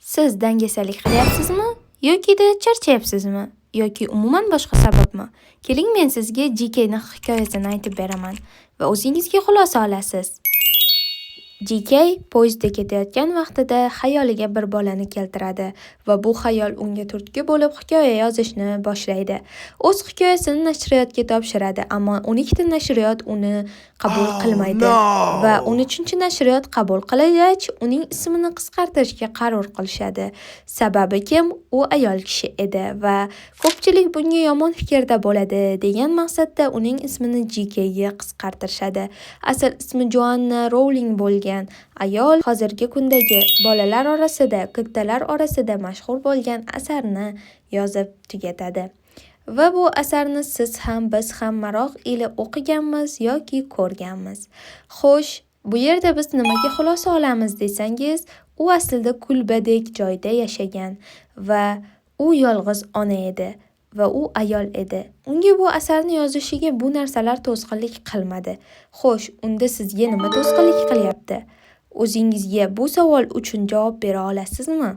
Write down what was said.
Siz dangasalik qilyapsizmi? Yoki charchyapsizmi? Yoki umuman boshqa sababmi? Keling, men sizga JKning hikoyasini aytib beraman va o'zingizga xulosa olasiz. JK poyezdda ketayotgan vaqtida xayoliga bir bolani keltiradi va bu xayol unga turtki bo'lib hikoya yozishni boshlaydi. O'z hikoyasini nashriyotga topshiradi, ammo 12 ta nashriyot uni qabul qilmaydi va 13-nashriyot qabul qilgach, uning ismini qisqartirishga qaror qilishadi. Sababi kim? U ayol kishi edi va ko'pchilik bunga yomon fikrda bo'ladi degan maqsadda uning ismini JK ga qisqartirishadi. Asl ismi Joanna Rowling bo'lgan. Ayol hozirgi kundagi bolalar orasida, kattalar orasida mashhur bo'lgan asarni yozib tugatadi. Va bu asarni siz ham biz ham maroq ila o'qiganmiz yoki ko'rganmiz. Xo'sh, bu yerda biz nimaga xulosa olamiz desangiz, u aslida kulbadek joyda yashagan va u yolg'iz ona edi va u ayol edi. Unga bu asarni yozishiga bu narsalar to'sqinlik qilmadi. Xo'sh, unda sizga nima to'sqinlik qilyapti? O'zingizga bu savol uchun javob bera olasizmi?